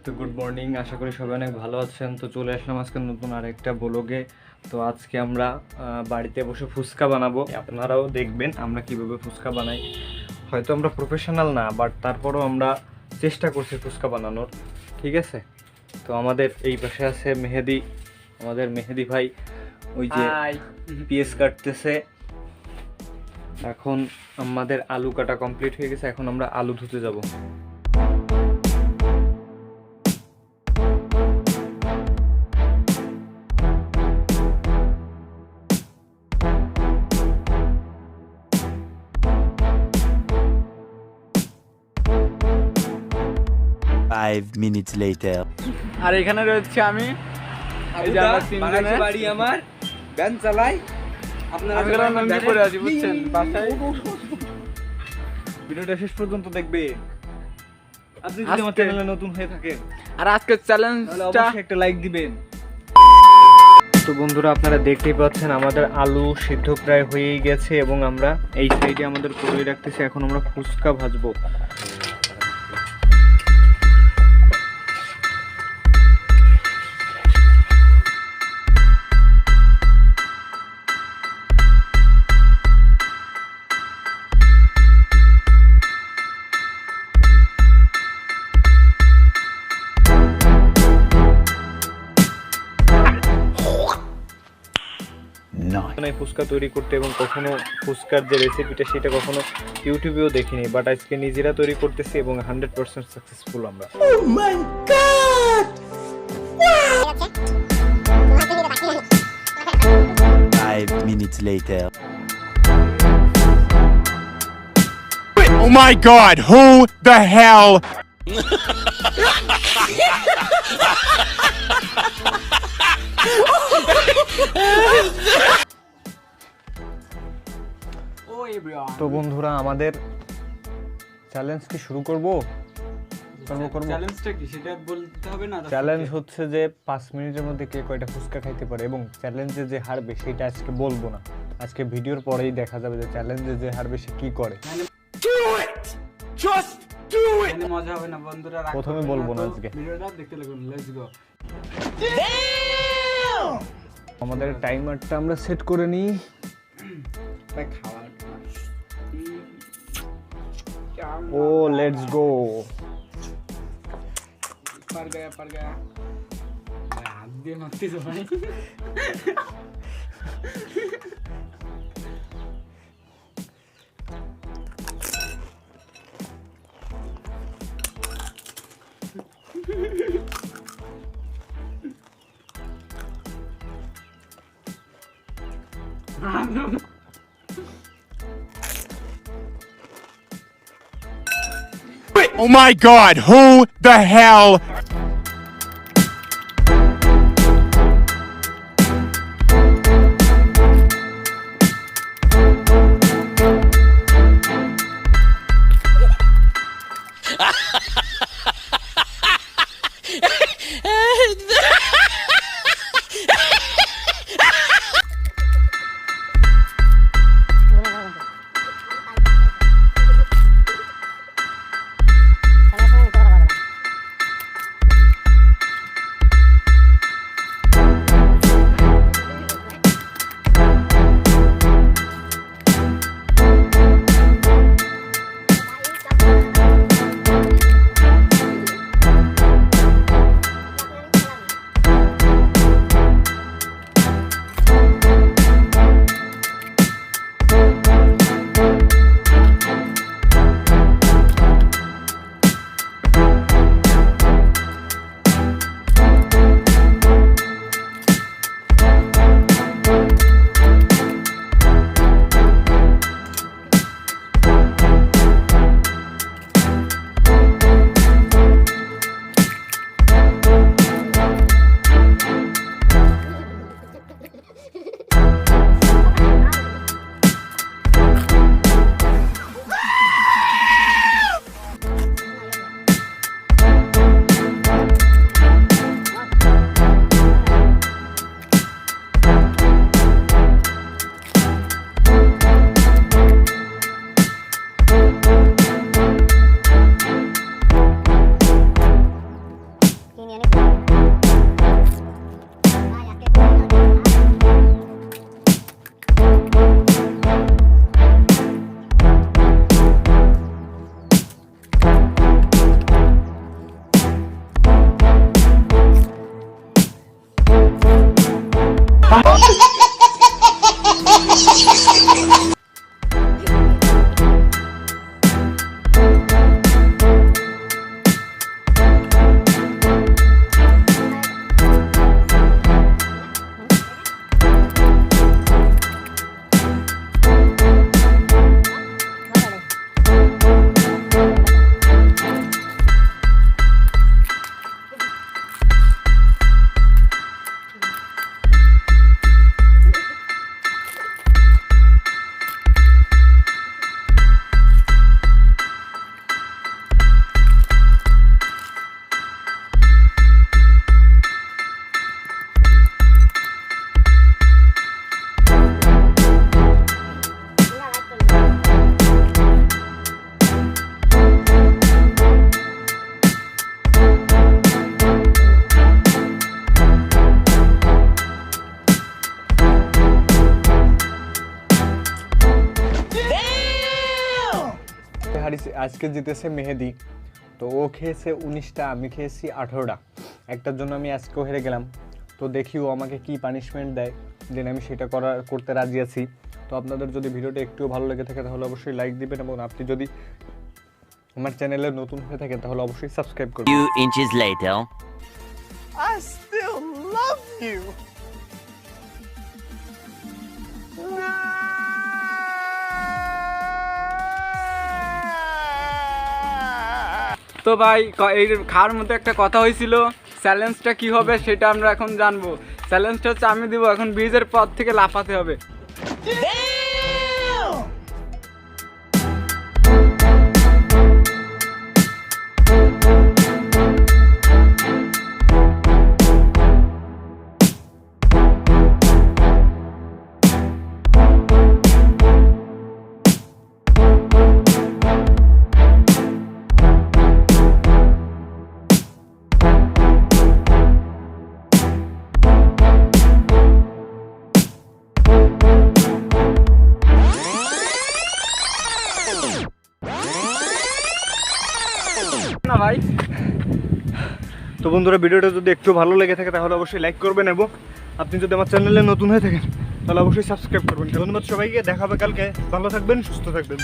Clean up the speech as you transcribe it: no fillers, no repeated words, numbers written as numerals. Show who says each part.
Speaker 1: তো good morning, আশা করি সবাই অনেক ভালো আছেন। তো চলে আসলাম আজকে নতুন আরেকটা ব্লগে। তো আজকে আমরা বাড়িতে বসে ফুচকা বানাবো, আপনারাও দেখবেন আমরা কিভাবে ফুচকা বানাই। হয়তো আমরা প্রফেশনাল না, বাট তারপরও আমরা চেষ্টা করছি ফুচকা বানানোর, ঠিক আছে। তো আমাদের এই পাশে আছে মেহেদি, আমাদের মেহেদি ভাই ওই যে পিএস কাটতেছে। এখন আমাদের আলু কাটা কমপ্লিট হয়ে গেছে, এখন আমরা আলু ধুতে যাব।
Speaker 2: Five minutes later.
Speaker 3: আর এখানে রয়েছে আমি, এই যে আমরা তিনজনে
Speaker 4: বাড়ি আমার ভ্যান চালাই। আপনারা
Speaker 3: আমি গেলাম লঙ্গি পরে আছি, বুঝছেন, বাসায়।
Speaker 1: ভিডিওটা শেষ পর্যন্ত দেখবে। আপনি যদি আমার চ্যানেলে নতুন হয়ে থাকেন
Speaker 3: আর আজকের
Speaker 1: তাহলে
Speaker 3: চ্যালেঞ্জটা
Speaker 1: অবশ্যই একটা লাইক দিবেন। তো বন্ধুরা, আপনারা দেখতেই পাচ্ছেন আমাদের আলু সিদ্ধ প্রায় হয়েই গেছে এবং আমরা এই সাইডে আমাদের কড়াই রাখতেছি। এখন আমরা ফুচকা ভাজবো। ফুচকা তৈরি করতে এবং কখনো ফুচকার যে রেসিপিটা সেটা কখনো ইউটিউবেও দেখিনি, বাট আজকে নিজেরা তৈরি করতেছি এবং 100% সাকসেসফুল আমরা।
Speaker 2: Oh my god! 5 minutes later.
Speaker 5: Oh my god, who the hell?
Speaker 1: তো বন্ধুরা, আমাদের চ্যালেঞ্জ কি শুরু করব?
Speaker 3: চ্যালেঞ্জটা কি সেটা বলতে হবে না।
Speaker 1: চ্যালেঞ্জ হচ্ছে যে 5 মিনিটের মধ্যে কে কয়টা ফুচকা খাইতে পারে, এবং চ্যালেঞ্জে যে হারবে সেটা আজকে বলবো না, আজকে ভিডিওর পরেই দেখা যাবে যে চ্যালেঞ্জে যে হারবে সে কি করে।
Speaker 3: মানে মজা হবে না বন্ধুরা,
Speaker 1: প্রথমে বলবো না আজকে।
Speaker 3: ভিডিওটা দেখতে লাগুন, লেটস গো।
Speaker 1: আমাদের টাইমারটা আমরা সেট করে নিই।
Speaker 3: ভাই খাওয়ার
Speaker 1: ও লেটস গো।
Speaker 3: পার গয়া হাত দিয়ে মারতে তো ভাই।
Speaker 5: Oh my god, who the hell?
Speaker 1: আজকে জিতেছে মেহেদি, তো ও খেয়েছে 19টা, আমি খেয়েছি 18টা। একটার জন্য আমি আজকেও হেরে গেলাম। তো দেখি ও আমাকে কি পানিশমেন্ট দেয়, দেন আমি সেটা করতে রাজি আছি। তো আপনাদের যদি ভিডিওটা একটু ভালো লেগে থাকে তাহলে অবশ্যই লাইক দিবেন, এবং আপনি যদি আমার চ্যানেলে নতুন হয়ে থাকেন তাহলে অবশ্যই সাবস্ক্রাইব করবেন।
Speaker 2: Few inches later.
Speaker 5: I still love you.
Speaker 3: তো ভাই এই খাওয়ার মধ্যে একটা কথা হয়েছিল, চ্যালেঞ্জটা কি হবে সেটা আমরা এখন জানবো। চ্যালেঞ্জটা হচ্ছে আমি দিব এখন ব্রিজের পর থেকে লাফাতে হবে। না ভাই,
Speaker 1: তো বন্ধুরা, ভিডিওটা যদি একটু ভালো লেগে থাকে তাহলে অবশ্যই লাইক করবেন, এবং আপনি যদি আমার চ্যানেলে নতুন হয়ে থাকেন তাহলে অবশ্যই সাবস্ক্রাইব করবেন। ধন্যবাদ সবাইকে, দেখা হবে কালকে। ভালো থাকবেন, সুস্থ থাকবেন।